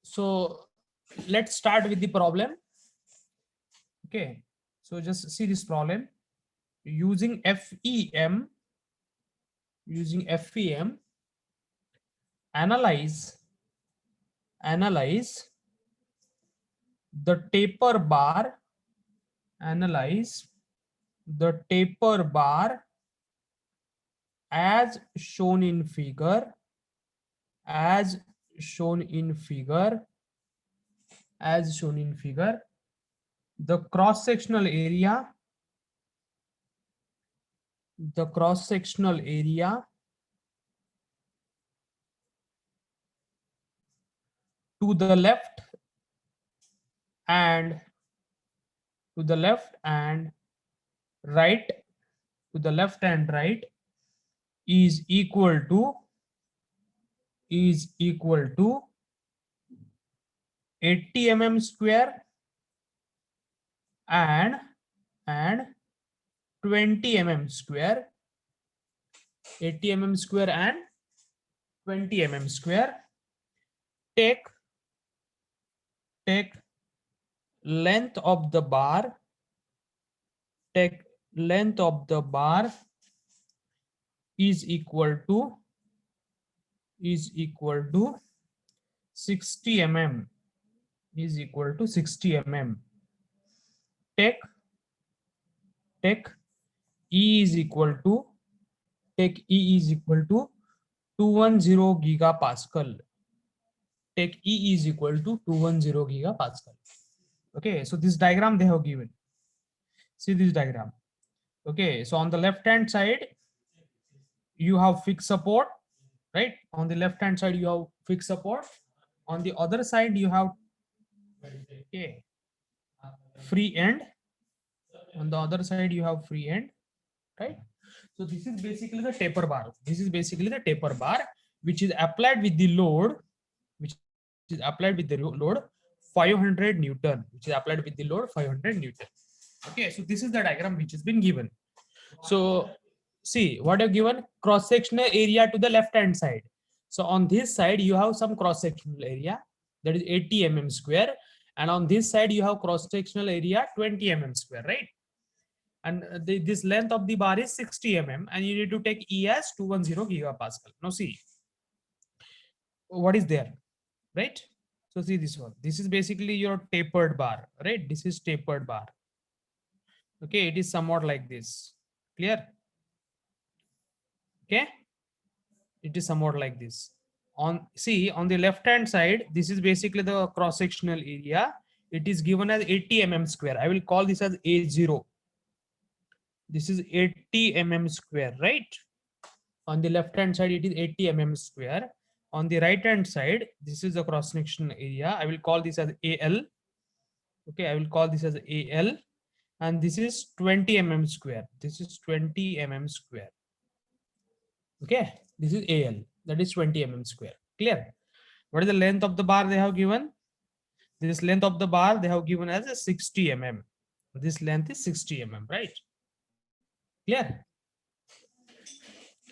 So let's start with the problem. Okay, so just see this problem using FEM. Using FEM, analyze the taper bar. Analyze the taper bar as shown in figure. As shown in figure. As shown in figure. The cross-sectional area. The cross-sectional area to the left and right, to the left and right is equal to 80 mm square and 20 mm square. 80 mm square and 20 mm square. Take length of the bar. Take length of the bar is equal to 60 mm. Is equal to 60 mm. Take E is equal to 210 gigapascal. Take E is equal to 210 gigapascal. Okay, so this diagram they have given. See this diagram. Okay, so on the left hand side you have fixed support, right? On the left hand side you have fixed support. On the other side you have free end. On the other side you have free end, right? So this is basically the taper bar. This is basically the taper bar which is applied with the load, 500 Newton, which is applied with the load 500 Newton. Okay, so this is the diagram which has been given. So see what I've given: cross sectional area to the left hand side. So on this side you have some cross sectional area, that is 80 mm square, and on this side you have cross sectional area 20 mm square, right? And this length of the bar is 60 mm, and you need to take E as 210 gigapascal. Now see what is there, right? So see this one. This is basically your tapered bar, right? This is tapered bar. Okay, it is somewhat like this. Clear? Okay, it is somewhat like this. On the left hand side, this is basically the cross sectional area. It is given as 80 mm square. I will call this as A0. This is 80 mm square, right? On the left hand side it is 80 mm square. On the right hand side, this is the cross sectional area. I will call this as AL. Okay, I will call this as AL, and this is 20 mm square. This is 20 mm square. Okay, this is AL, that is 20 mm square. Clear? What is the length of the bar they have given? This length of the bar they have given as a 60 mm. This length is 60 mm, right? Clear?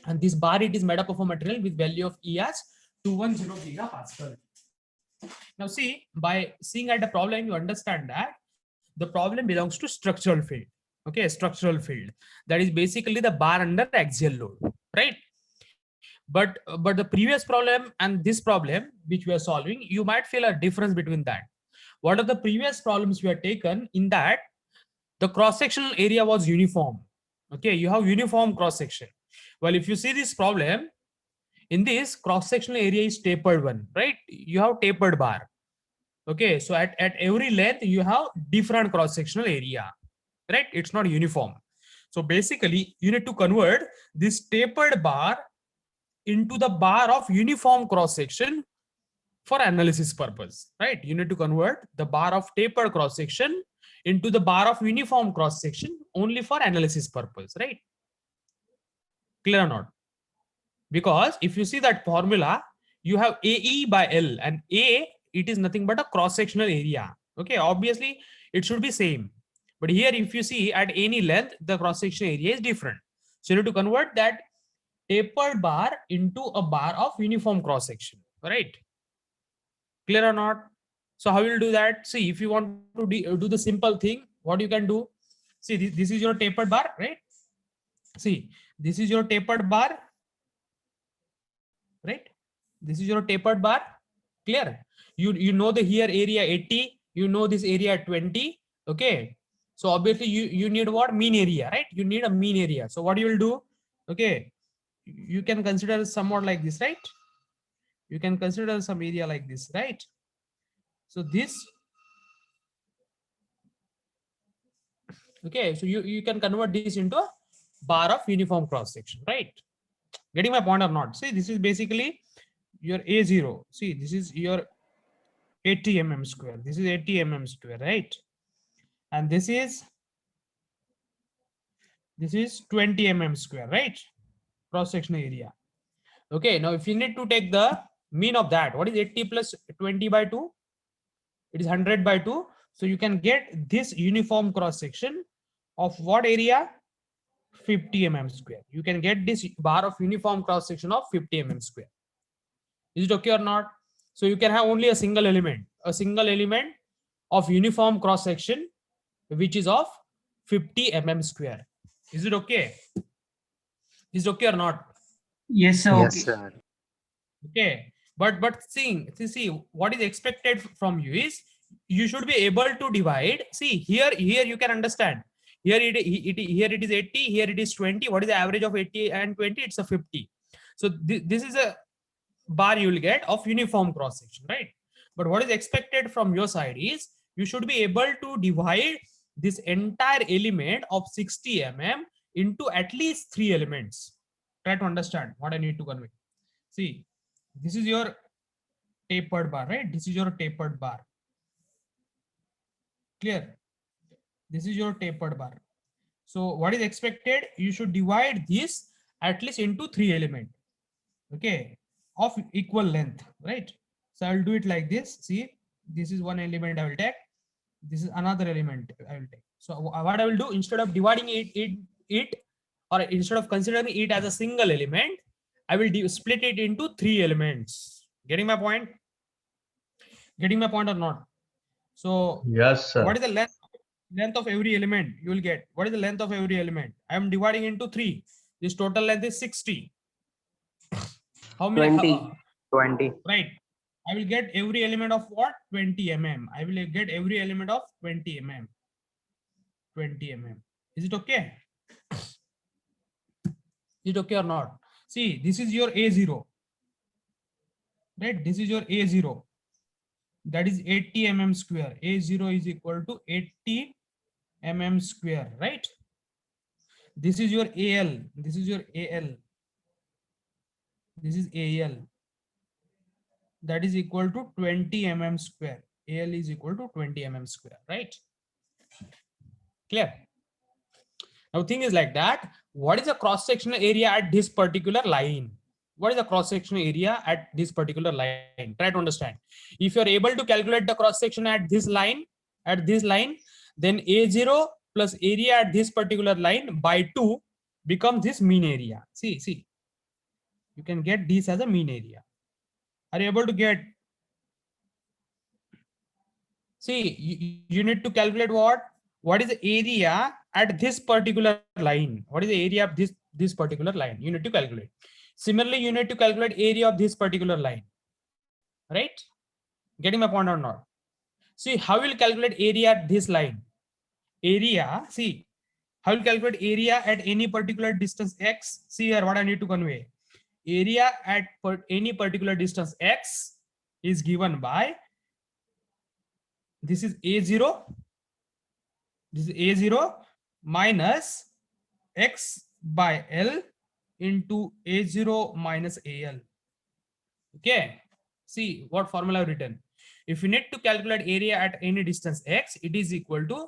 And this bar, it is made up of a material with value of E as 210 gigapascal. Now see, by seeing at the problem, you understand that the problem belongs to structural field. Okay, structural field, that is basically the bar under axial load, right? But the previous problem and this problem which we are solving, you might feel a difference between that. What are the previous problems we have taken? In that, the cross-sectional area was uniform. Okay, you have uniform cross-section. Well, if you see this problem, in this cross-sectional area is tapered one, right? You have tapered bar. Okay, so at every length you have different cross-sectional area, right? It's not uniform. So basically you need to convert this tapered bar into the bar of uniform cross-section for analysis purpose, right? You need to convert the bar of tapered cross-section into the bar of uniform cross-section only for analysis purpose, right? Clear or not? Because if you see that formula, you have AE by L, and A, it is nothing but a cross-sectional area. Okay, obviously it should be same. But here if you see at any length, the cross-sectional area is different. So you need to convert that tapered bar into a bar of uniform cross-section, right? Clear or not? So how will do that? See, if you want to do the simple thing, what you can do? See, this is your tapered bar, right? See, this is your tapered bar, right? This is your tapered bar. Clear? You know the here area 80, you know this area 20. Okay. So obviously you need what? Mean area, right? You need a mean area. So what you will do? Okay. You can consider somewhat like this, right? You can consider some area like this, right? So this, okay, so you can convert this into a bar of uniform cross section, right? Getting my point or not? See, this is basically your A0. See, this is your 80 mm square. This is 80 mm square, right? And this is 20 mm square, right? Cross sectional area. Okay, now if you need to take the mean of that, what is 80 plus 20 by 2? It is 100 by 2. So you can get this uniform cross section of what area? 50 mm square. You can get this bar of uniform cross section of 50 mm square. Is it okay or not? So you can have only a single element of uniform cross section, which is of 50 mm square. Is it okay? Is it okay or not? Yes, sir. Yes, Okay. sir. Okay, but see what is expected from you is you should be able to divide. See, here you can understand. Here here it is 80, here it is 20. What is the average of 80 and 20? It's a 50. So this is a bar you will get of uniform cross section, right? But what is expected from your side is you should be able to divide this entire element of 60 mm into at least 3 elements. Try to understand what I need to convey. See, this is your tapered bar, right? This is your tapered bar. Clear? This is your tapered bar. So what is expected? You should divide this at least into 3 elements. Okay, of equal length, right? So I'll do it like this. See, this is one element I will take. This is another element I will take. So what I will do, instead of dividing it or instead of considering it as a single element, I will split it into 3 elements. Getting my point? Getting my point or not? So Yes, sir. what is the length of every element you will get? What is the length of every element? I am dividing into 3. This total length is 60. How many? 20. Right. I will get every element of what? 20 mm. I will get every element of 20 mm. 20 mm. Is it okay? Is it okay or not? See, this is your A0. Right? This is your A0. That is 80 mm square. A0 is equal to 80 mm square, right? This is your AL. This is your AL. This is AL. That is equal to 20 mm square. AL is equal to 20 mm square, right? Clear? Now thing is like that. What is the cross-sectional area at this particular line? What is the cross-sectional area at this particular line? Try to understand. If you're able to calculate the cross-section at this line, then A0 plus area at this particular line by 2 becomes this mean area. See, you can get this as a mean area. Are you able to get? See, you need to calculate what is the area at this particular line. What is the area of this particular line? You need to calculate. Similarly, you need to calculate area of this particular line, right? Getting my point or not? See, how will calculate area at this line? Area, see, how will calculate area at any particular distance x? See here what I need to convey. Area at any particular distance x is given by, this is A0, this is A0 minus x by L into A0 minus AL. Okay, see what formula I've written. If you need to calculate area at any distance x, it is equal to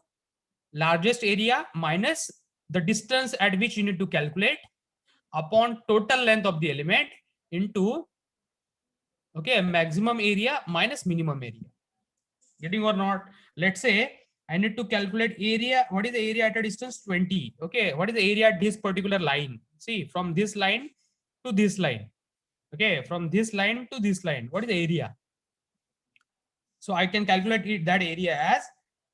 largest area minus the distance at which you need to calculate upon total length of the element into, okay, maximum area minus minimum area. Getting or not? Let's say I need to calculate area. What is the area at a distance? 20. Okay, what is the area at this particular line? See, from this line to this line. Okay, from this line to this line, what is the area? So I can calculate that area as,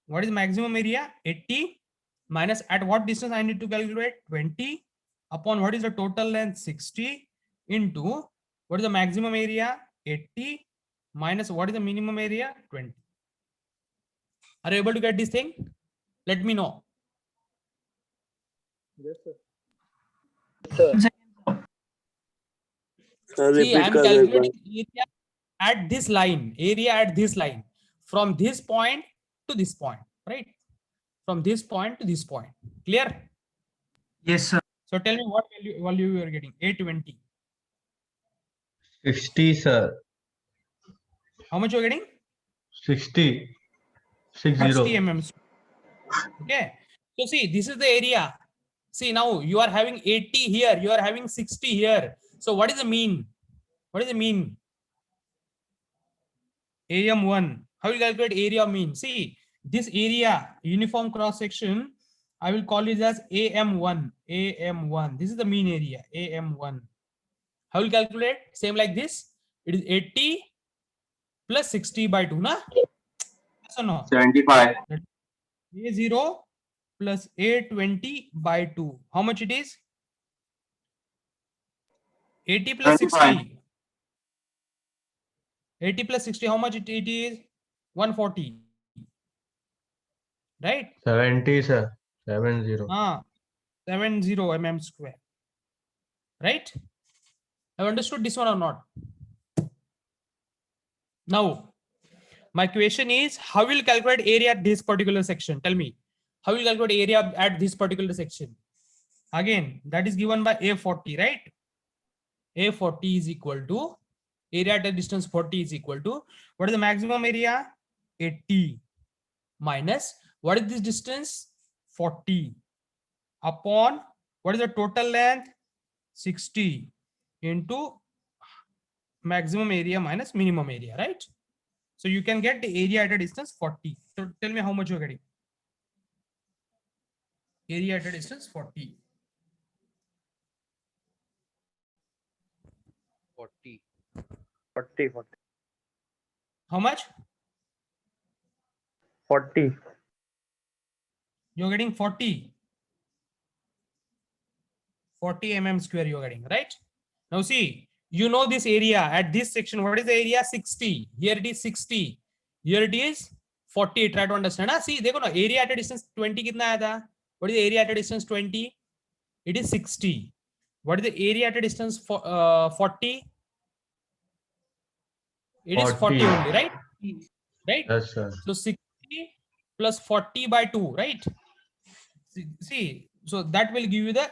what is maximum area? 80 minus at what distance I need to calculate? 20 upon what is the total length? 60 into what is the maximum area? 80 minus what is the minimum area? 20. Are you able to get this thing? Let me know. Yes, sir. See, I am calculating area at this line, from this point to this point, right? From this point to this point. Clear? Yes, sir. So tell me what value you are getting. 820. 60, sir. How much you are getting? 60. 60 60. mm. Okay. So see, this is the area. See, now you are having 80 here, you are having 60 here. So what is the mean? What is the mean? AM1. How will you calculate area mean? See, this area, uniform cross section, I will call it as AM1. AM1. This is the mean area, AM1. How will you calculate? Same like this. It is 80 plus 60 by 2, na? Yes or no? 75. A0 plus A20 by 2. How much it is? 80 plus 25. 60. 80 plus 60, how much it is? 140. Right? 70, sir. 70. 70 mm square. Right? Have understood this one or not? Now, my question is, how will you calculate area at this particular section? Tell me. How will you calculate area at this particular section? Again, that is given by A40, right? A40 is equal to, area at a distance 40 is equal to, what is the maximum area? 80 minus, what is this distance? 40 upon, what is the total length? 60 into maximum area minus minimum area, right? So you can get the area at a distance 40. So tell me how much you're getting. Area at a distance 40. 40. 40, 40. How much? 40. You're getting 40. 40 mm square you're getting, right? Now see, you know this area at this section. What is the area? 60. Here it is 60. Here it is 40. Try to understand. See, देखो ना, area at a distance 20 कितना आया था? What is the area at a distance 20? It is 60. What is the area at a distance 40? It is 40 only, right? Right? Yes, sir. So 60 plus 40 by 2, right? See, so that will give you the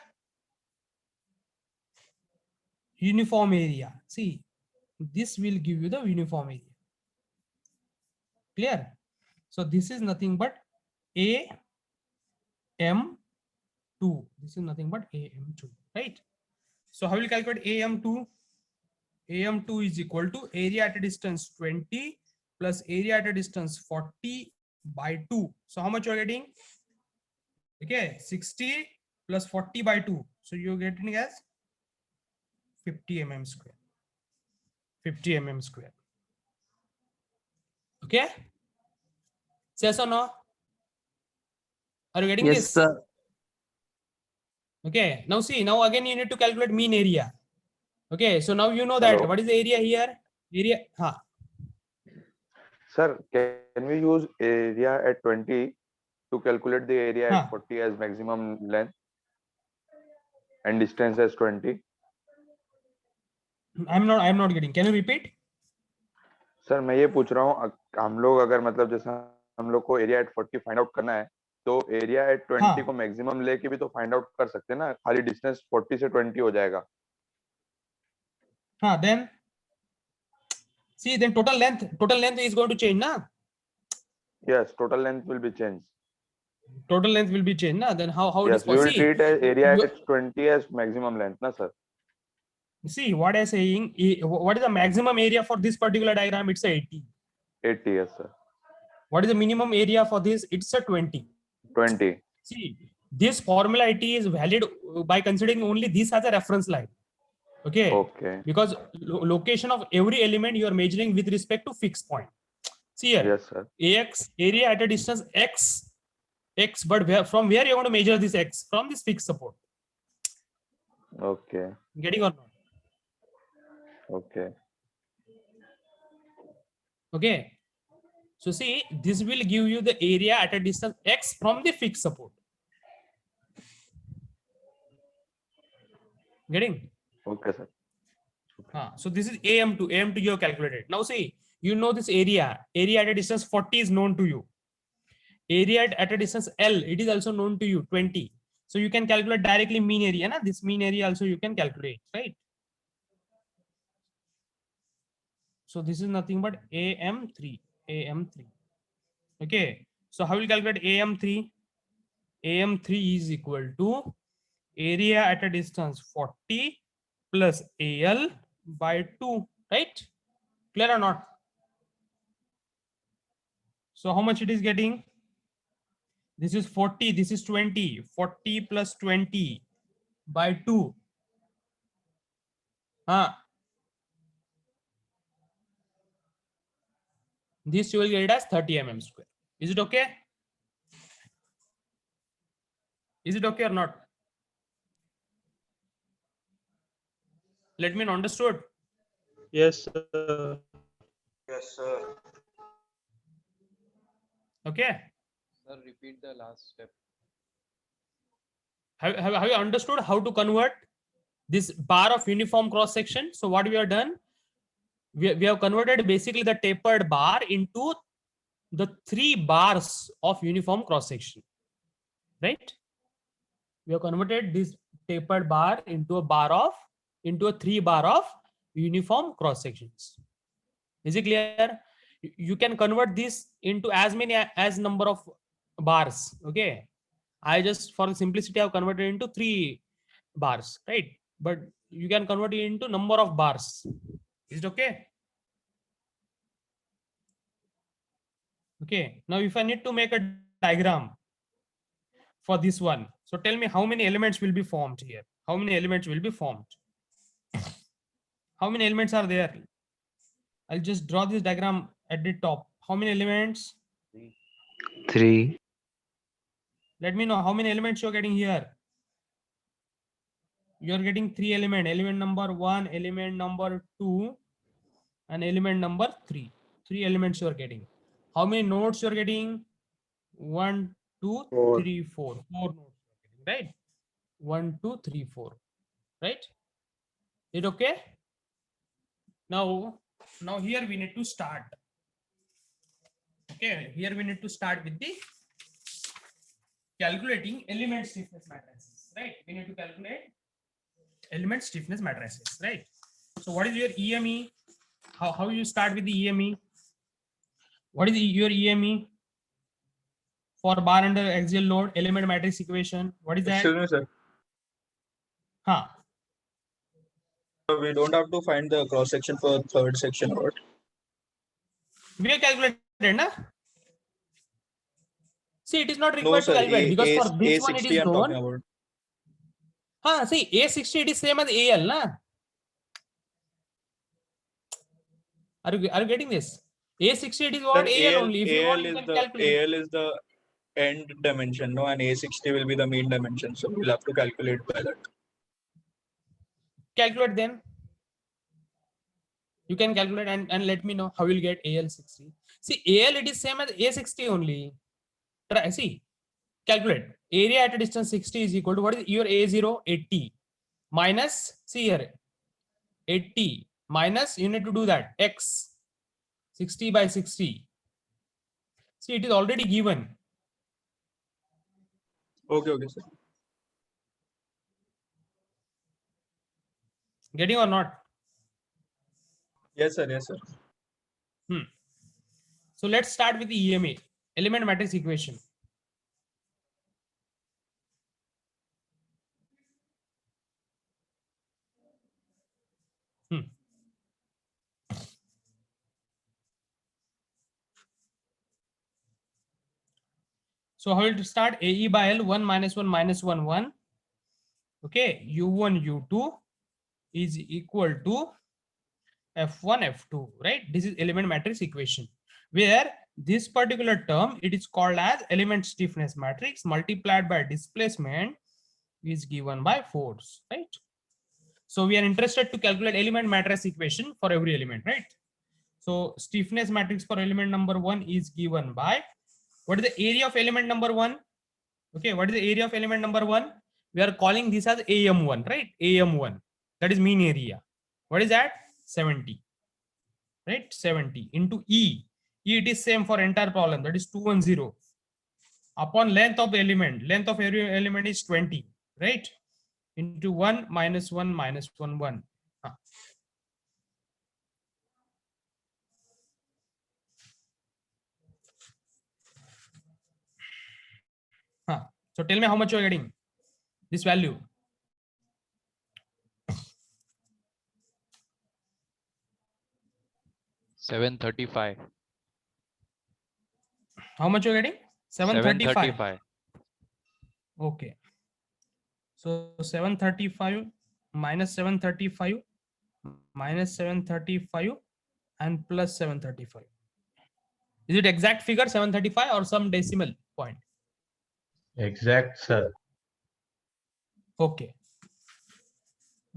uniform area. See, this will give you the uniform area. Clear? So this is nothing but AM2. This is nothing but AM2, right? So how will you calculate AM2? AM2 is equal to area at a distance 20 plus area at a distance 40 by 2. So how much you are getting? Okay, 60 plus 40 by 2. So you're getting as 50 mm square. 50 mm square. Okay? Yes or no? Are you getting Yes, this? sir. Okay. Now see, now again you need to calculate mean area. Okay. So now you know that. Hello. What is the area here? Area. Sir, can we use area at 20 to calculate the area Huh. at 40 as maximum length and distance as 20? I'm not getting. Can you repeat? Sir मैं ये पूछ रहा हूँ हम लोग अगर मतलब जैसे हम लोग को एरिया एट 40 फाइंड आउट करना है तो एरिया एट 20 हाँ. को मैक्सिमम लेके भी तो फाइंड आउट कर सकते हैं ना, खाली डिस्टेंस 40 से 20 हो जाएगा. Then see, then total length is going to change, na? Yes, total length will be changed. Total length will be changed, na? Then how it is Yes, we will possible? treat area you- at 20 as maximum length, na sir? See, what I'm saying, what is the maximum area for this particular diagram? It's a 80. 80, yes sir. What is the minimum area for this? It's a 20. 20. See, this formula 80 is valid by considering only this as a reference line. Okay. Okay. Because location of every element you are measuring with respect to fixed point. See here, Yes, sir. AX, area at a distance X, but from where you want to measure this X? From this fixed support. Okay. Getting or not? Okay. Okay. So see, this will give you the area at a distance X from the fixed support. Getting? Okay, sir. So this is AM2. AM2 you have calculated. Now see, you know this area. Area at a distance 40 is known to you. Area at a distance L, it is also known to you, 20. So you can calculate directly mean area. Na? This mean area also you can calculate, right? So this is nothing but AM3. AM3. Okay. So how will you calculate AM3? AM3 is equal to area at a distance 40 plus AL by 2, right? Clear or not? So how much it is getting? This is 40, this is 20. 40 plus 20 by 2. This you will get it as 30 mm square. Is it okay? Is it okay or not? Let me know, understood? Yes, sir. Yes, sir. Okay. Sir, repeat the last step. Have you understood how to convert this bar of uniform cross section? So what we have done, we have converted basically the tapered bar into the 3 bars of uniform cross section, right? We have converted this tapered bar into a 3 bar of uniform cross sections. Is it clear? You can convert this into as many as number of bars. Okay, I just for the simplicity I've converted into 3 bars, right? But you can convert it into number of bars. Is it okay? Okay, now if I need to make a diagram for this one, so tell me how many elements will be formed here. How many elements will be formed? How many elements are there? I'll just draw this diagram at the top. How many elements? 3. Let me know how many elements you're getting here. You're getting 3 elements. Element number 1, element number 2, and element number 3. 3 elements you're getting. How many nodes you're getting? 1, 2, 4. 3, 4. 4 nodes you're getting, right? 1, 2, 3, 4. Right? Is it okay? Now here we need to start. Okay, here we need to start with the calculating element stiffness matrices, right? We need to calculate element stiffness matrices, right? So what is your EME? How you start with the EME? What is your EME for bar under axial load element matrix equation? What is that? Excuse me, sir. We don't have to find the cross section for third section or what? We have calculated, na? See, it is not No, required sir. to calculate because for this one it A60 is I'm talking known. about. See, A60 it is same as AL, na? Are you getting this? A60 it is what? Sir, AL only. If you want, you can calculate. AL is the end dimension, no, and A60 will be the mean dimension. So we'll have to calculate by that. Calculate then. You can calculate and let me know how you'll get AL60. See, AL it is same as A60 only. Try, see, calculate. Area at a distance 60 is equal to what is your A0? 80 minus, see here, 80 minus, you need to do that, X 60 by 60. See, it is already given. Okay, sir. Getting or not? Yes, sir. So let's start with the EMA, element matrix equation. So how will it start? AE by L 1 minus 1 minus 1 1. Okay, U1 U2 is equal to F1 F2, right? This is element matrix equation. where this particular term, it is called as element stiffness matrix multiplied by displacement is given by force, right? So we are interested to calculate element matrix equation for every element, right? So stiffness matrix for element number 1 is given by, what is the area of element number 1? Okay, what is the area of element number 1? We are calling this as AM1, right? AM1, that is mean area. What is that? 70, right? 70 into E. E, it is same for entire problem, that is 210 upon length of the element. Length of every element is 20, right? Into 1 minus 1 minus 1 1. So tell me how much you are getting this value. $735. How much you are getting? 735. $735. Okay. So 735 minus 735 minus 735 and plus 735. Is it exact figure 735 or some decimal point? Exact, sir. Okay.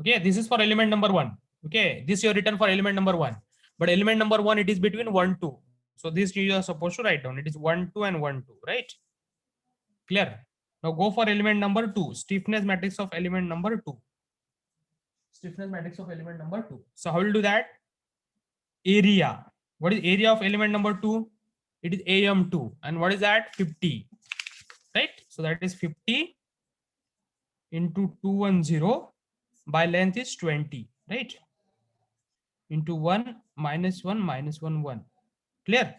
Okay, this is for element number 1. Okay, this you have written for element number 1. But element number 1, it is between 1, 2. So this you are supposed to write down. It is 1, 2 and 1, 2, right? Clear? Now go for element number 2. Stiffness matrix of element number 2. Stiffness matrix of element number 2. So how will do that? Area. What is area of element number 2? It is AM2. And what is that? 50. Right? So that is 50 into 210 by length is 20. Right? Into 1 minus 1 minus 1 1. Clear?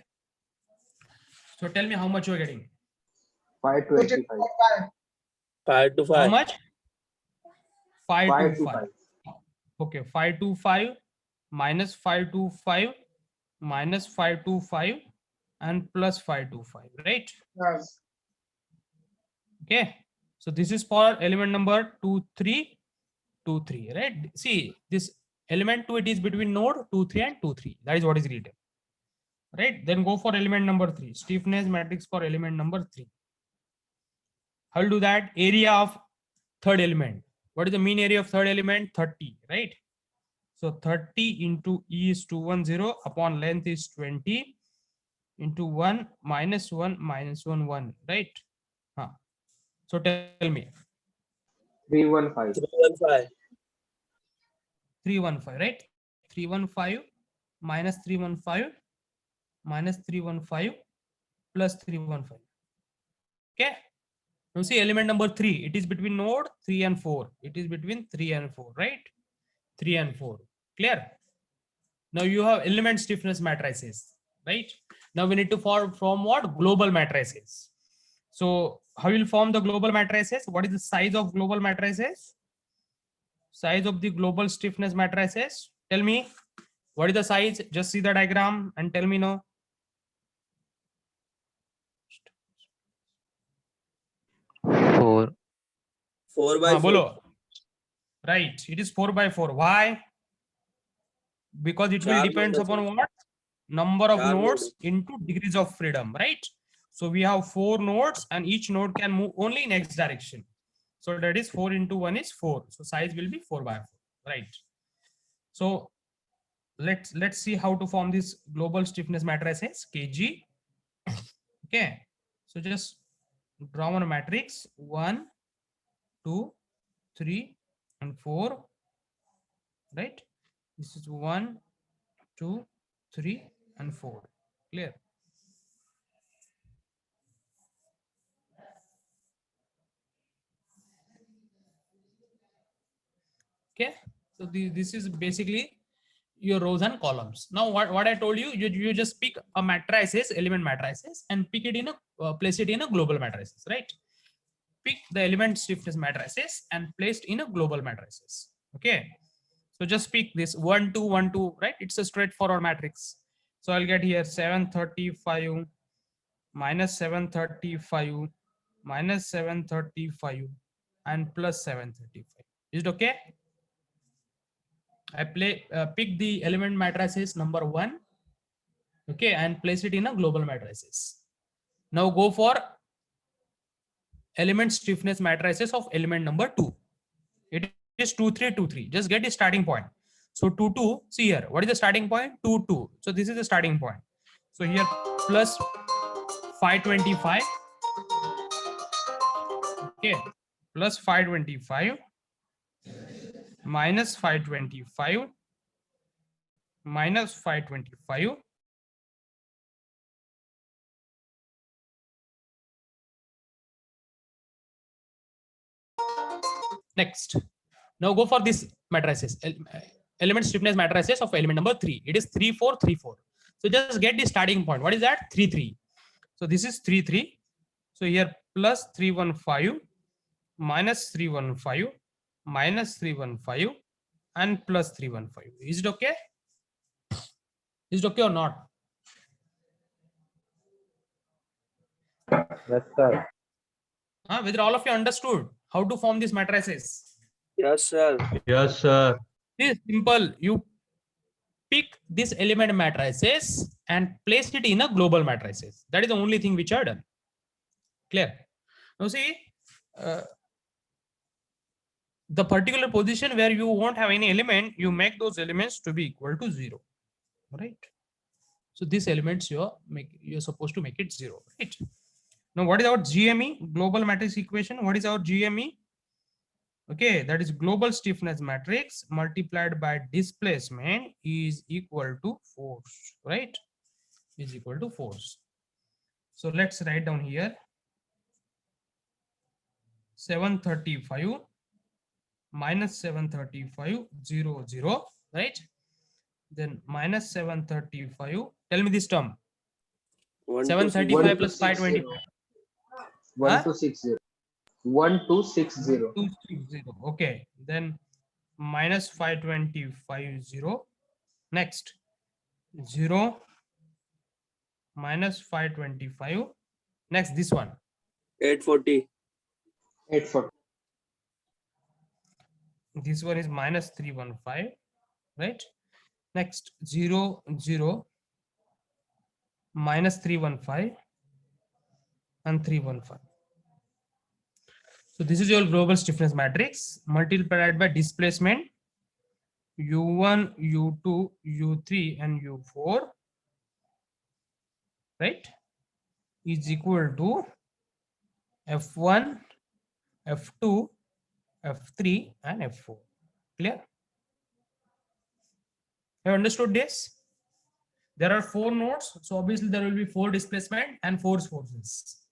So tell me how much you are getting. 525. 5 to 5. How much? 5 5 to to 5. 5. Okay, 5 to 5 minus 5 to 5 minus 5 to 5 and plus 5 to 5, right? Yes. Okay, so this is for element number 2 3 2 3, right? See, this element 2, it is between node 2 3 and 2 3. That is what is written, right? Then go for element number 3. Stiffness matrix for element number 3. How will do that? Area of third element. What is the mean area of third element? 30, right? So 30 into E is 210 upon length is 20 into 1 minus 1 minus 1 1, right? So tell me. 315. 315. 315, right? 315 minus 315 minus 315 plus 315. Okay. Now see element number 3. It is between node 3 and 4. It is between 3 and 4, right? 3 and 4. Clear? Now you have element stiffness matrices, right? Now we need to form what? Global matrices. So how will form the global matrices? What is the size of global matrices? Size of the global stiffness matrices. Tell me, what is the size? Just see the diagram and tell me now. 4. 4 by 4. Bolo. Right, it is 4 by 4. Why? Because it will Char depends nodes, upon what? Number of Char nodes nodes. into degrees of freedom, right? So we have 4 nodes and each node can move only in X direction. So that is 4 into 1 is 4. So size will be 4 by 4, right? So let's see how to form this global stiffness matrices, KG. Okay, so just draw one matrix 1, 2, 3, and 4, right? This is 1, 2, 3, and 4. Clear? Okay, so this is basically your rows and columns. Now what I told you, you just pick a matrices, element matrices, and pick it in a place it in a global matrices, right? Pick the element stiffness matrices and placed in a global matrices. Okay, so just pick this 1 2 1 2, right? It's a straightforward matrix. So I'll get here 735 minus 735 minus 735 and plus 735. Is it okay? I pick the element matrices number 1, Okay, and place it in a global matrices. Now go for element stiffness matrices of element number 2. It is 2 3 2 3. Just get the starting point. So 2 2, see here, what is the starting point? 2 2. So this is the starting point. So here plus 525. Okay, plus 525 minus 525 minus 525 next. Now go for this matrices, element stiffness matrices of element number 3. It is 3 4 3 4. So just get the starting point. What is that? 3 3. So this is 3 3. So here plus 315 minus 315 minus 315 and plus 315. Is it okay? Is it okay or not? Yes, sir. Whether all of you understood how to form these matrices? Yes, sir. Yes, sir. It is simple. You pick this element matrices and place it in a global matrices. That is the only thing which are done. Clear? Now see, the particular position where you won't have any element, you make those elements to be equal to 0, right? So these elements you're supposed to make it 0, right? Now what is our GME, global matrix equation? What is our GME? Okay, that is global stiffness matrix multiplied by displacement is equal to force, right? Is equal to force. So let's write down here 735 minus 735 0 0, right? Then minus 735. Tell me this term. 735 plus 525. 1260. 1260. 260. Okay. Then minus 525 0. Next 0 minus 525. Next this one. 840. 840. This one is minus 315, right? Next 0 0 minus 315 and 315. So this is your global stiffness matrix multiplied by displacement u1, u2, u3 and u4, right? Is equal to f1, f2, f3 and f4. Clear? Have you understood this? There are 4 nodes, so obviously there will be 4 displacement and 4 forces.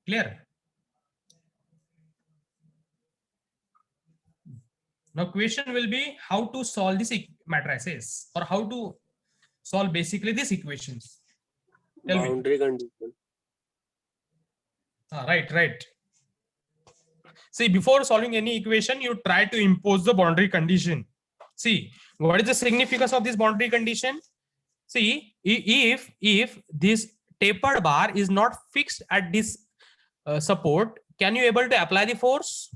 Clear? Now question will be how to solve these matrices or how to solve basically these equations. Tell me. Boundary condition. Right. See, before solving any equation, you try to impose the boundary condition. See, what is the significance of this boundary condition? See, if this tapered bar is not fixed at this support, can you able to apply the force?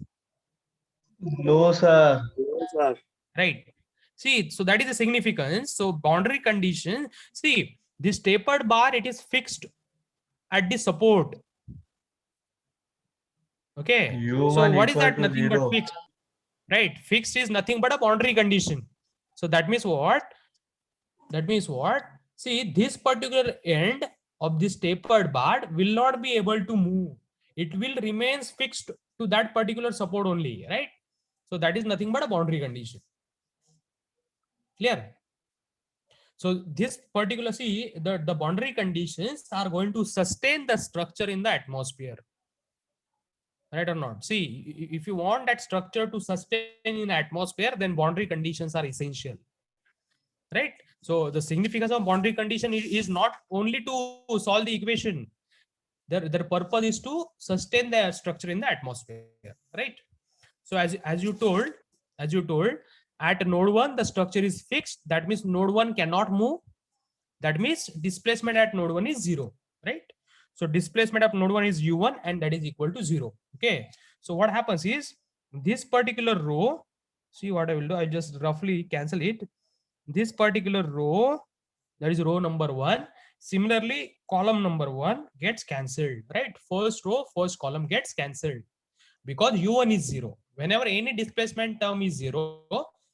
No, sir. Yes, sir. Right. See, so that is the significance. So boundary condition, see, this tapered bar, it is fixed at the support. Okay. So U1 what is equal that? to Nothing 0. but fixed. Right. Fixed is nothing but a boundary condition. So that means what? That means what? See, this particular end of this tapered bar will not be able to move. It will remains fixed to that particular support only, right? So that is nothing but a boundary condition. Clear? So this particular, see, the boundary conditions are going to sustain the structure in the atmosphere. Right or not? See, if you want that structure to sustain in the atmosphere, then boundary conditions are essential. Right? So the significance of boundary condition is not only to solve the equation. Their purpose is to sustain the structure in the atmosphere. Right? So as you told, at node 1 the structure is fixed. That means node 1 cannot move. That means displacement at node 1 is 0, right? So displacement of node 1 is u1 and that is equal to 0. Okay. So what happens is this particular row, see what I will do, I just roughly cancel it. This particular row, that is row number 1. Similarly, column number 1 gets cancelled, right? First row, first column gets cancelled because u1 is 0. Whenever any displacement term is 0,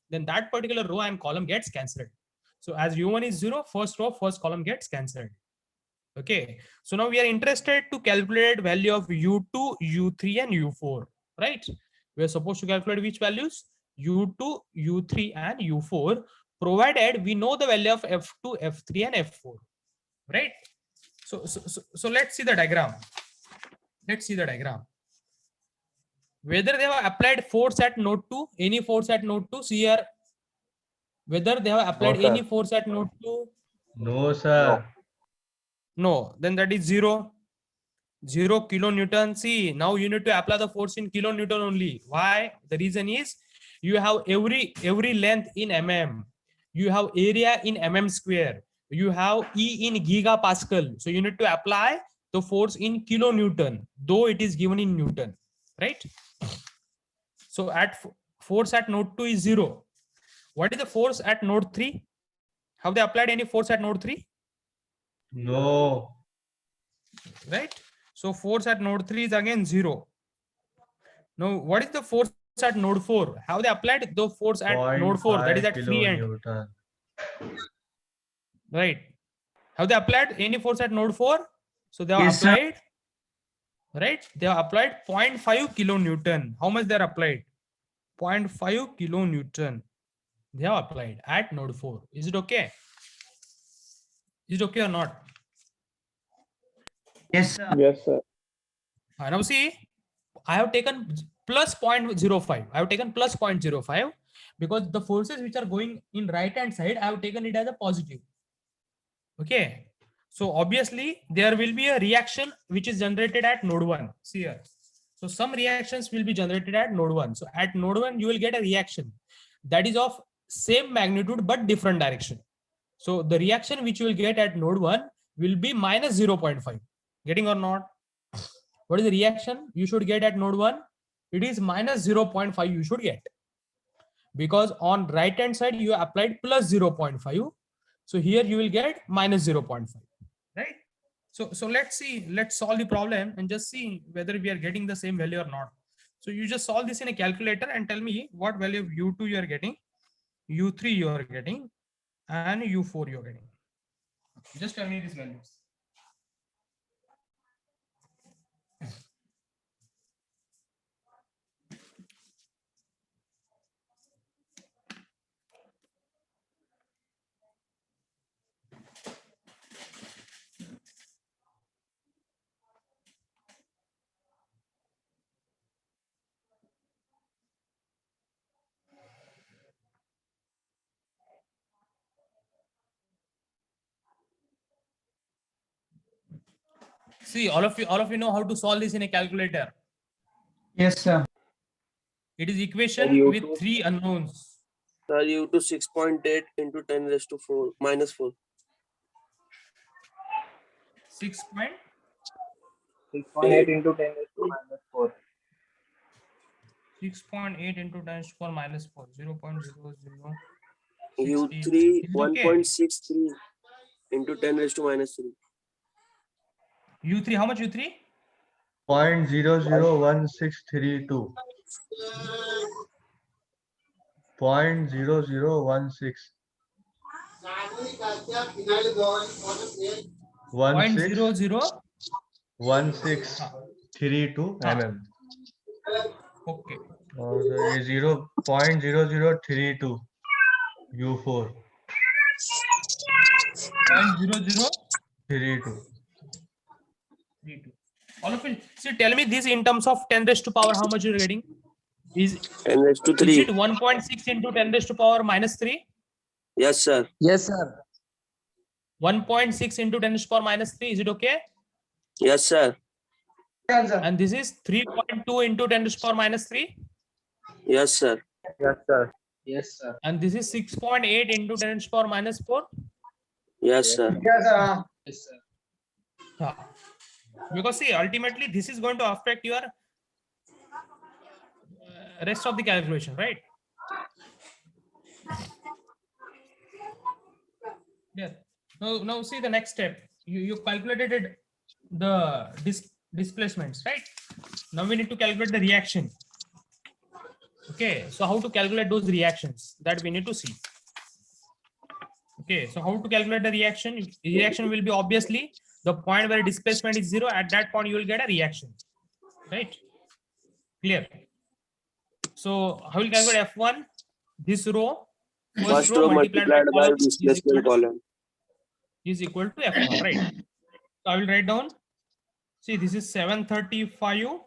then that particular row and column gets cancelled. So as u1 is 0, first row, first column gets cancelled. Okay, so now we are interested to calculate value of u2, u3 and u4, right? We are supposed to calculate which values? u2, u3 and u4, provided we know the value of f2, f3 and f4, right? So let's see the diagram. Let's see the diagram. Whether they have applied force at node 2, any force at node 2, see here. Whether they have applied sir. any force at node 2, No, sir. no, then that is 0. 0 kilonewton. See, now you need to apply the force in kilonewton only. Why? The reason is you have every length in mm. You have area in mm square. You have E in gigapascal. So you need to apply the force in kilonewton, though it is given in Newton, right? So force at node 2 is 0. What is the force at node 3? Have they applied any force at node 3? No. Right? So force at node 3 is again 0. Now, what is the force at node 4? Have they applied the force at node 4? That is at free end. Kilonewton. Right? Have they applied any force at node 4? So they have Yes, sir. applied, right? They have applied 0.5 kilonewton. How much they are applied? 0.5 kilonewton. They have applied at node 4. Is it okay? Is it okay or not? Yes, sir. Yes, sir. Now see, I have taken plus 0.05. I have taken plus 0.05 because the forces which are going in right hand side, I have taken it as a positive. Okay. So obviously there will be a reaction which is generated at node 1. See here. So some reactions will be generated at node 1. So at node 1, you will get a reaction that is of same magnitude but different direction. So the reaction which you will get at node 1 will be minus 0.5. Getting or not? What is the reaction you should get at node 1? It is minus 0.5 you should get. Because on right hand side you applied plus 0.5. So here you will get minus 0.5. Right? So let's see, let's solve the problem and just see whether we are getting the same value or not. So you just solve this in a calculator and tell me what value of u2 you are getting, u3 you are getting, and u4 you are getting. Just tell me these values. See, all of you know how to solve this in a calculator. Yes, sir. It is equation you with too. 3 unknowns. Sir, u to 6.8 into 10 raised to 4 minus 4. 6 point 6.8 into 10 raised to minus 4. 6.8 into 10 to the power minus 4, 0.00. u3 Is it okay? 1.63 into 10 raised to minus 3. U3, how much U3? 0.001632. 0.0016. 0.00. 1632 mm. Okay. और ये 0.0032 U4 0.0032. 32. All of it. See, tell me this in terms of 10 raised to power, how much you're getting? Is 10 raised to it 3. 1.6 into 10 raised to power minus 3? Yes, sir. Yes, sir. 1.6 into 10 raised to power minus 3, is it okay? Yes, sir. And this is 3.2 into 10 raised to power minus 3? Yes, sir. Yes, sir. Yes, sir. And this is 6.8 into 10 raised to power minus 4? Yes, sir. Yes, sir. Yes, sir. Yeah. Because see, ultimately this is going to affect your rest of the calculation, right? Yeah. Now see the next step. you calculated the displacements, right? Now we need to calculate the reaction. Okay, so how to calculate those reactions, that we need to see. Okay, so how to calculate the reaction? Reaction will be obviously the point where displacement is 0. At that point you will get a reaction, right? Clear? So how will you calculate F1? This row, First row multiplied by column displacement column. is equal to F1, right? So I will write down. See, this is 735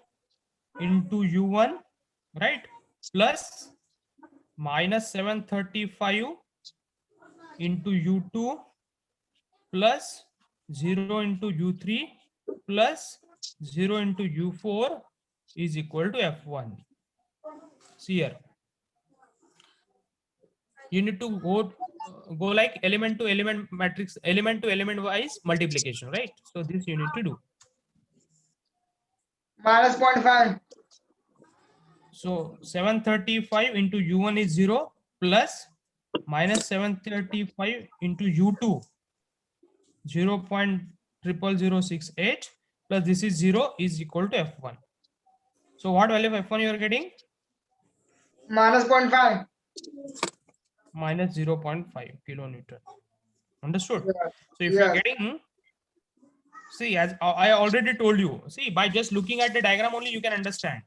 into U1, right? Plus minus 735 into U2 plus 0 into U3 plus 0 into U4 is equal to F1. See here. You need to go like element to element matrix, element to element wise multiplication, right? So this you need to do. minus 0.5. So 735 into U1 is 0 plus minus 735 into U2 0.00068 plus this is 0 is equal to F1. So what value of F1 you are getting? minus 0.5. Minus 0.5 kilonewton. Understood? Yeah. So if Yeah. you are getting, see, as I already told you, see, by just looking at the diagram only you can understand.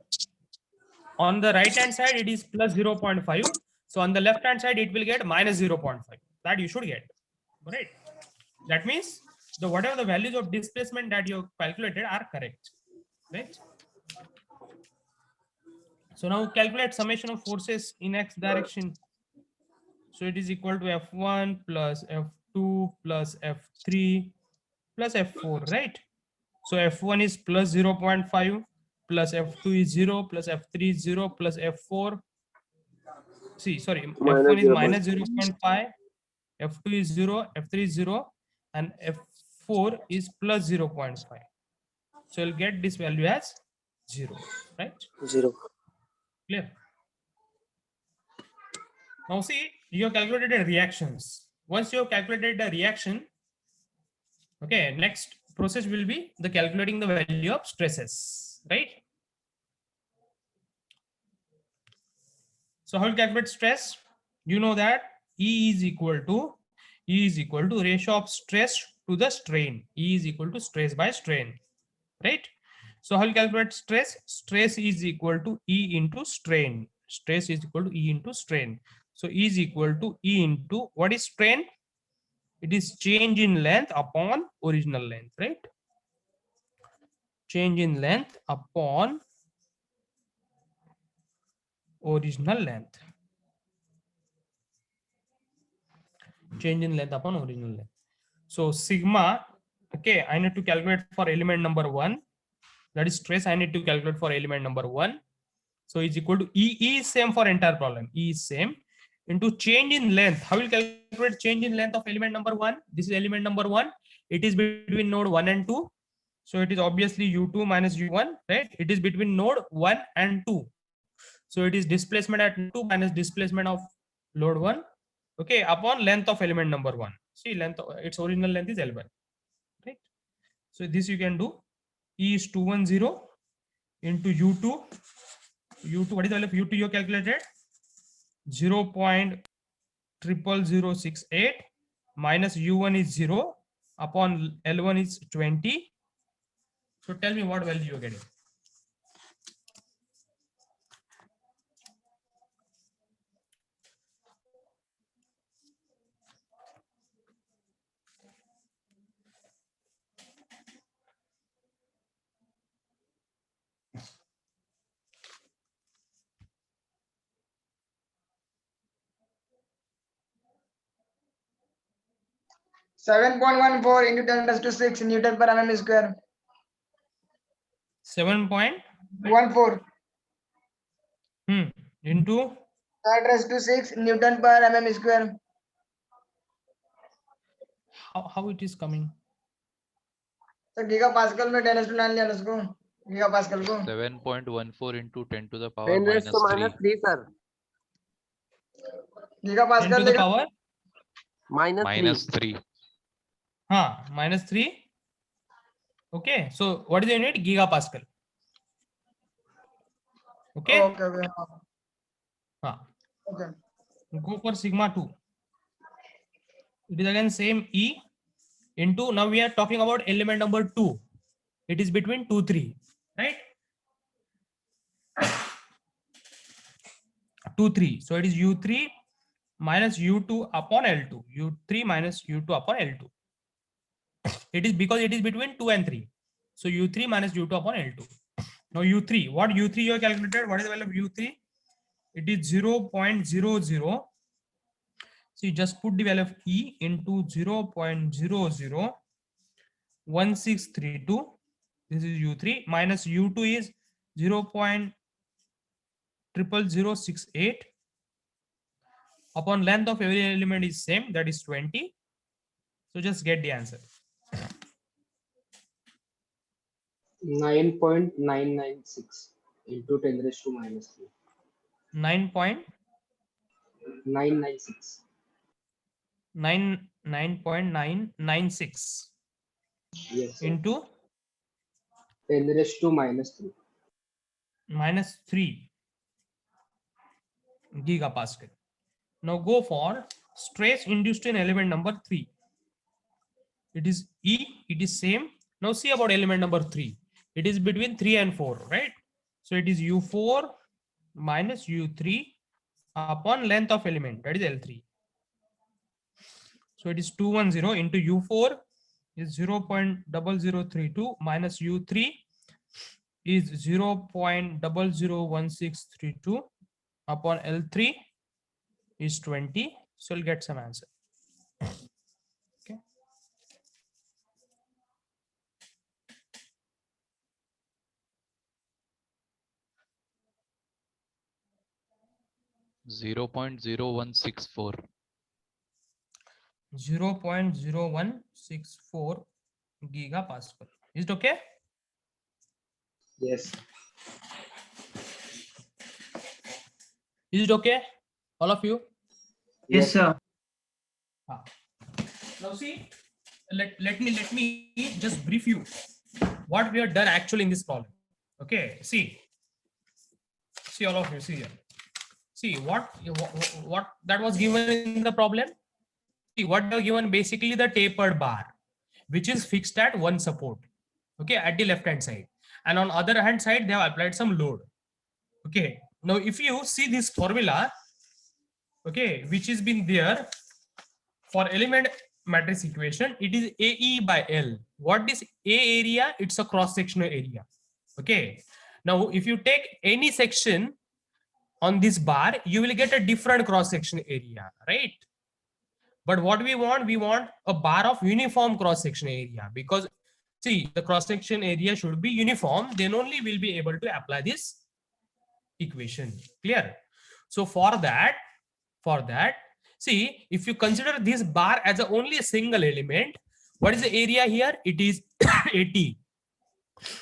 On the right hand side it is plus 0.5. So on the left hand side it will get minus 0.5. That you should get, right? That means the whatever the values of displacement that you calculated are correct, right? So now calculate summation of forces in x direction. So it is equal to F1 plus F2 plus F3 plus F4, right? So F1 is plus 0.5 plus F2 is 0 plus F3 is 0 plus F4. See, sorry, F1 is minus 0.5, F2 is 0, F3 is 0, and F4 is plus 0.5. So you'll get this value as 0, right? 0. Clear? Now see, you have calculated the reactions. Once you have calculated the reaction, okay, next process will be the calculating the value of stresses, right? So how to calculate stress? You know that E is equal to ratio of stress to the strain. E is equal to stress by strain, right? So how to calculate stress? Stress is equal to E into strain. Stress is equal to E into strain. So E is equal to E into, what is strain? It is change in length upon original length, right? Change in length upon original length. Change in length upon original length. So sigma, okay, I need to calculate for element number 1. That is stress I need to calculate for element number 1. So is equal to E. E is same for entire problem. E is same into change in length. How will you calculate change in length of element number 1? This is element number 1. It is between node 1 and 2. So it is obviously U2 minus U1, right? It is between node 1 and 2. So it is displacement at 2 minus displacement of load 1. Okay, upon length of element number 1. See, length, its original length is L1, right? So this you can do. E is 210 into U2. U2, what is the value of U2 you calculated? 0.00068 minus U1 is 0 upon L1 is 20. So tell me what value you are getting. Seven 7.14 into 10 raised to 6 Newton per mm square. 7.14 into 10 raised to 6 Newton per mm square. how it is coming? तो gigapascal में 10 raised to 9 लिया ना उसको gigapascal को 7.14 into 10 to the power 10 raised to minus 3. -3, sir. 10 gigapascal to the लेगा power -3. Minus 3. minus 3 Okay, so what is the unit? Gigapascal. Okay. Okay. Okay. Go for sigma 2. It is again same E into, now we are talking about element number 2. It is between 2, 3, right? 2, 3. So it is U3 minus U2 upon L2. U3 minus U2 upon L2. It is because it is between 2 and 3. So U3 minus U2 upon L2. Now U3, what U3 you have calculated? What is the value of U3? It is 0.00. So you just put the value of E into 0.001632. This is U3 minus U2 is 0.00068 upon length of every element is same, that is 20. So just get the answer. 9.996 into 10 raised to minus 3. 9.996 996. Yes, sir. into 10 raised to minus 3. minus 3 gigapascal. Now go for stress induced in element number 3. It is E, it is same. Now see about element number 3. It is between 3 and 4, right? So it is U4 minus U3 upon length of element, that is L3. So it is 210 into U4 is 0.0032 minus U3 is 0.001632 upon L3 is 20. So you'll get some answer. Okay. 0.0164. 0.0164 gigapascal. Is it okay? Yes. Is it okay? All of you? Yes, sir. Now see, let me just brief you what we have done actually in this problem. Okay, see all of you, see here. See what that was given in the problem. See what they are given, basically the tapered bar, which is fixed at one support, okay, at the left hand side, and on other hand side they have applied some load. Okay, now if you see this formula, okay, which has been there for element matrix equation, it is AE by L. What is A area? It's a cross sectional area. Okay, now if you take any section on this bar, you will get a different cross section area, right? But what we want a bar of uniform cross section area, because see, the cross section area should be uniform, then only we'll be able to apply this equation. Clear? So for that, see, if you consider this bar as only a single element, what is the area here? It is 80.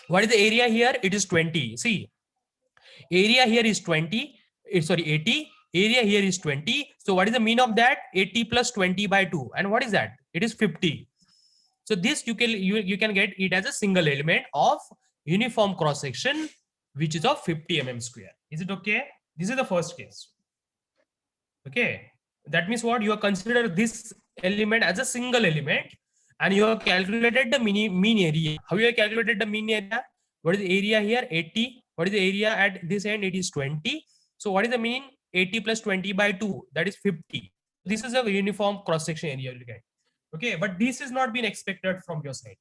What is the area here? It is 20. See, area here is 20. Sorry, 80. Area here is 20. So what is the mean of that? 80 plus 20 by 2. And what is that? It is 50. So this you can get it as a single element of uniform cross section, which is of 50 mm square. Is it okay? This is the first case. Okay. That means what? You have considered this element as a single element and you have calculated the mean area. How you have calculated the mean area? What is the area here? 80. What is the area at this end? It is 20. So what is the mean? 80 plus 20 by 2, that is 50. This is a uniform cross section area you get. Okay, but this is not been expected from your side.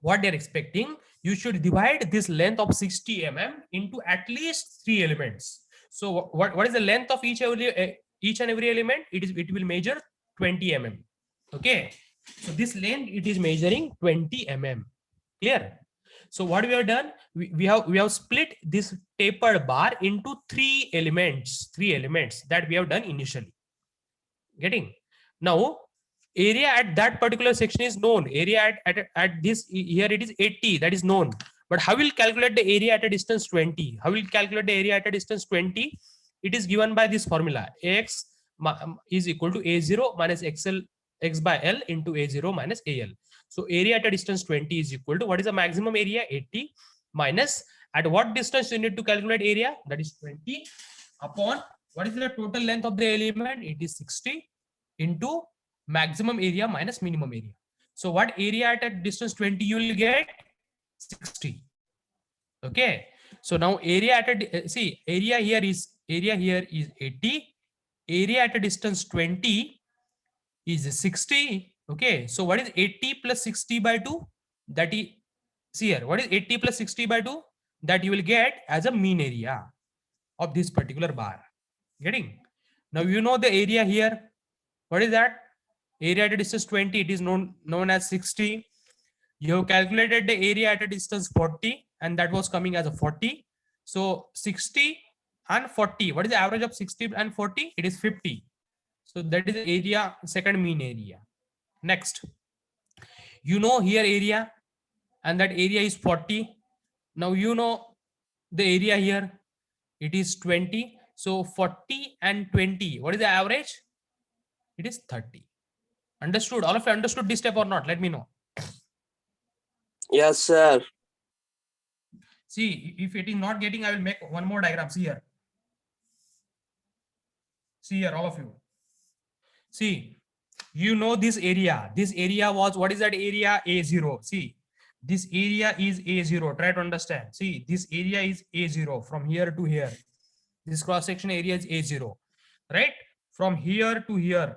What they're expecting, you should divide this length of 60 mm into at least 3 elements. So what is the length of each and every element? It will measure 20 mm. Okay, so this length it is measuring 20 mm. Clear? So what we have done, we have split this tapered bar into 3 elements that we have done initially. Getting? Now area at that particular section is known. Area at this here it is 80, that is known. But how will calculate the area at a distance 20? How will calculate the area at a distance 20? It is given by this formula. Ax is equal to A0 minus XL x by L into A0 minus AL. So area at a distance 20 is equal to, what is the maximum area? 80 minus, at what distance you need to calculate area? That is 20 upon, what is the total length of the element? It is 60 into maximum area minus minimum area. So what area at a distance 20 you will get? 60. Okay. So now area at a, see, area here is 80. Area at a distance 20 is 60. Okay. So what is 80 plus 60 by 2? That is, see here, what is 80 plus 60 by 2? That you will get as a mean area of this particular bar. Getting? Now you know the area here. What is that? Area at a distance 20, it is known as 60. You have calculated the area at a distance 40, and that was coming as a 40. So 60 and 40. What is the average of 60 and 40? It is 50. So that is the area, second mean area. Next, you know here area, and that area is 40. Now you know the area here, it is 20. So 40 and 20, what is the average? It is 30. Understood? All of you understood this step or not? Let me know. Yes, sir. See, if it is not getting, I will make one more diagram. See here. See here, all of you. See, you know this area. This area was, what is that area? A0. See, this area is A0. Try to understand. See, this area is A0 from here to here. This cross-section area is A0, right? From here to here.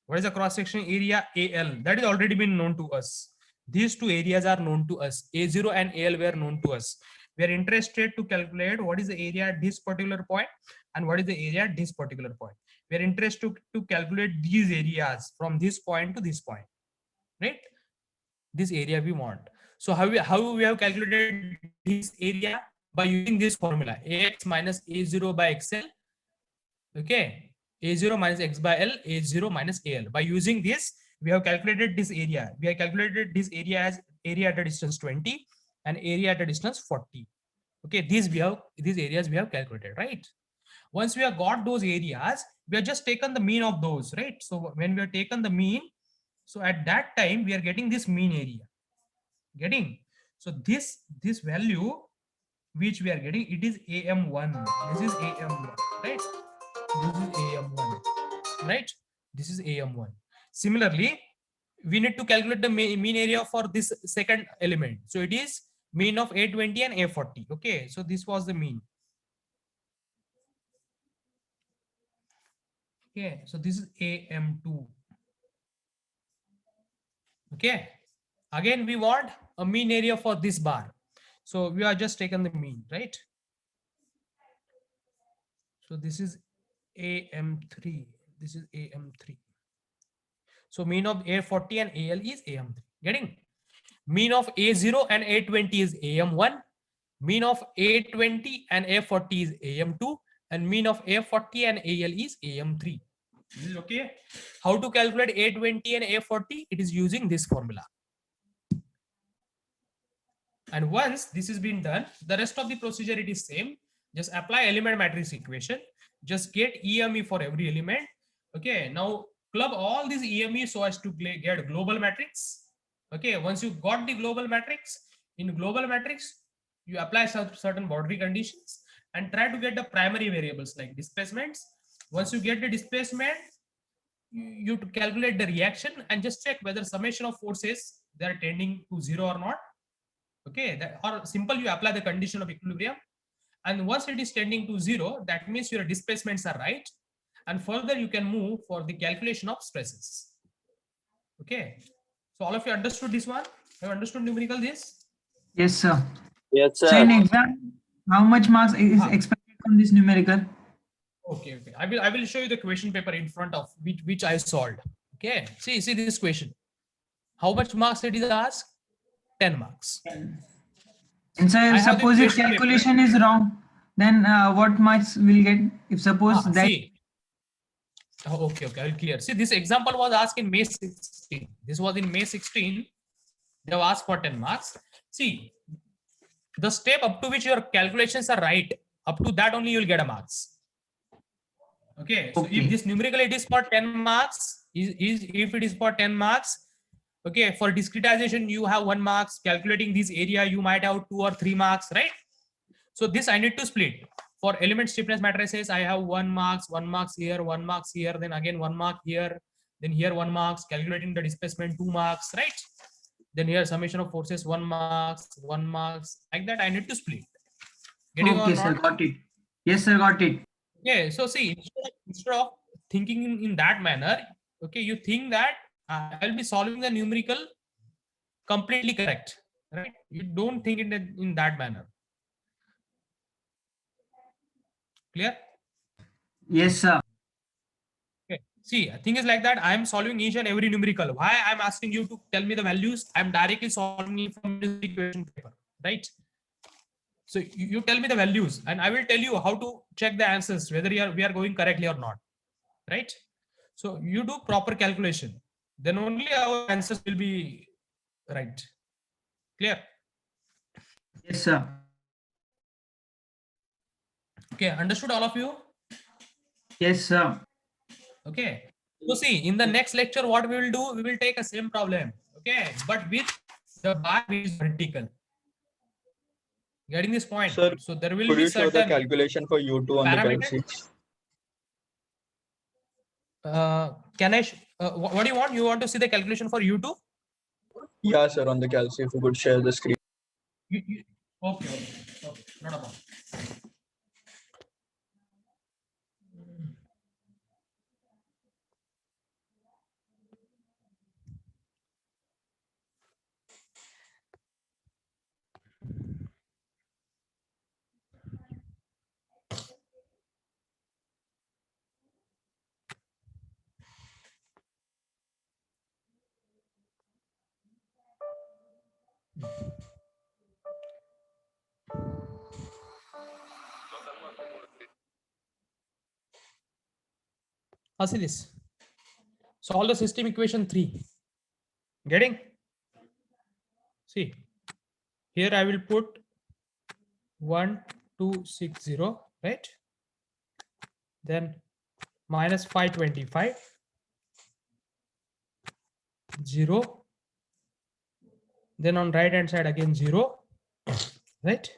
What is the cross-section area? AL. That is already been known to us. These two areas are known to us. A0 and AL were known to us. We are interested to calculate what is the area at this particular point and what is the area at this particular point. We are interested to calculate these areas from this point to this point, right? This area we want. So how we have calculated this area? By using this formula, AX minus A0 by XL. Okay, A0 minus X by L, A0 minus AL. By using this, we have calculated this area. We have calculated this area as area at a distance 20 and area at a distance 40. Okay, these areas we have calculated, right? Once we have got those areas, we have just taken the mean of those, right? So when we have taken the mean, so at that time we are getting this mean area. Getting? So this value which we are getting, it is AM1. This is AM1, right? This is AM1, right? This is AM1. Similarly, we need to calculate the mean area for this second element. So it is mean of A20 and A40. Okay, so this was the mean. Okay, so this is AM2. Okay, again we want a mean area for this bar. So we are just taken the mean, right? So this is AM3. This is AM3. So mean of A40 and AL is AM3. Getting? Mean of A0 and A20 is AM1. Mean of A20 and A40 is AM2. And mean of A40 and AL is AM3. This is okay. How to calculate A20 and A40? It is using this formula. And once this has been done, the rest of the procedure it is same. Just apply element matrix equation. Just get EME for every element. Okay, now club all these EME so as to get global matrix. Okay, once you got the global matrix, in global matrix, you apply certain boundary conditions and try to get the primary variables like displacements. Once you get the displacement, you to calculate the reaction and just check whether summation of forces they are tending to 0 or not. Okay, or simple, you apply the condition of equilibrium, and once it is tending to 0, that means your displacements are right, and further you can move for the calculation of stresses. Okay, so all of you understood this one? Have you understood numerical this? Yes, sir. Yes, So sir. in exam, how much marks is expected from this numerical? Okay, I will show you the question paper in front of which I solved. Okay, see this question. How much marks it is asked? 10 marks. And so I have the suppose if question paper. calculation is wrong, then what marks will get? If suppose that See. Oh, okay, I will clear. See, this example was asked in May 16. This was in May 16. They have asked for 10 marks. See, the step up to which your calculations are right, up to that only you will get a marks. Okay, so if this numerical it is for 10 marks, is if it is for 10 marks, okay, for discretization you have 1 marks, calculating this area you might have 2 or 3 marks, right? So this I need to split. For element stiffness matrices, I have 1 marks here, 1 marks here, then again 1 mark here, then here 1 marks, calculating the displacement 2 marks, right? Then here summation of forces 1 marks, like that I need to split. Getting Okay, or sir, not? got it. Yes, sir, got it. Yeah, so see, instead of thinking in that manner, okay, you think that I'll be solving the numerical completely correct, right? You don't think in that manner. Clear? Yes, sir. Okay. See, thing is like that. I am solving each and every numerical. Why I'm asking you to tell me the values? I'm directly solving it from the equation paper, right? So you tell me the values, and I will tell you how to check the answers whether we are going correctly or not, right? So you do proper calculation, then only our answers will be right. Clear? Yes, sir. Okay, understood all of you? Yes, sir. Okay. So see, in the next lecture, what we will do, we will take a same problem, okay, but with the bar which is vertical. Getting this point? Sir, So there will Could be you show the certain calculation for U2 on the parameters. calc sheet? Can I? What do you want? You want to see the calculation for U2? Yeah, sir, on the calc, if you could share the screen. Okay, not a problem. See this. Solve the system equation 3. Getting? See, here I will put 1260, right? Then minus 525, 0. Then on right hand side again 0, right?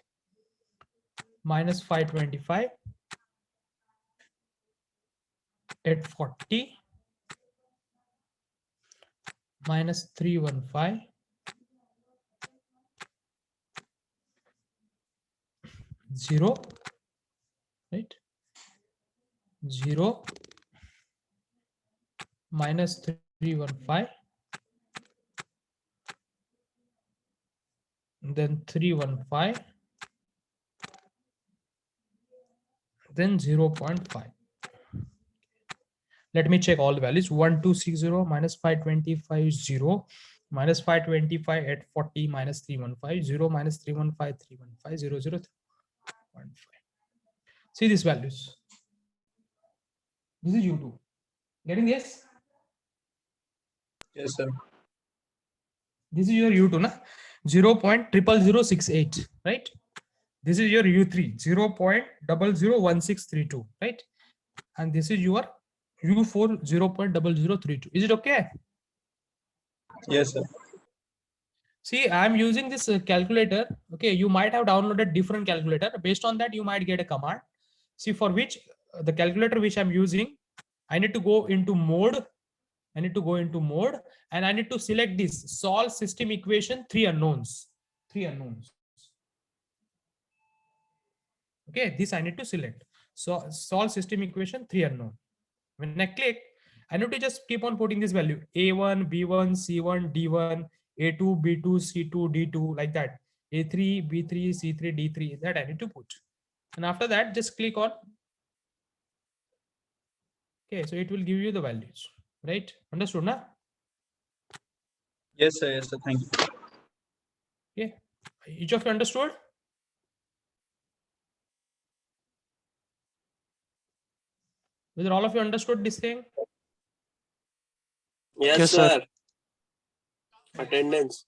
Minus 525 at 40, minus 315, 0, right? 0, minus 315, then 315, then 0.5. Let me check all the values. 1260 minus 525, 0, minus 525 at 40, minus 315, 0, minus 315, 315, 0, 0, 3.5. See these values. This is U2. Getting this? Yes, sir. This is your U2, na? 0.00068, right? This is your U3, 0.001632, right? And this is your U4, 0.0032. Is it okay? Yes, sir. See, I'm using this calculator. Okay, you might have downloaded different calculator. Based on that, you might get a command. See, for which the calculator which I'm using, I need to go into mode. And I need to select this solve system equation 3 unknowns. Okay, this I need to select. So solve system equation 3 unknown. When I click, I need to just keep on putting this value A1, B1, C1, D1, A2, B2, C2, D2, like that. A3, B3, C3, D3, that I need to put. And after that, just click on. Okay, so it will give you the values, right? Understood, na? Yes, sir. Yes, sir. Thank you. Okay, each of you understood? Whether all of you understood this thing? Yes, Yes, sir. sir. Attendance.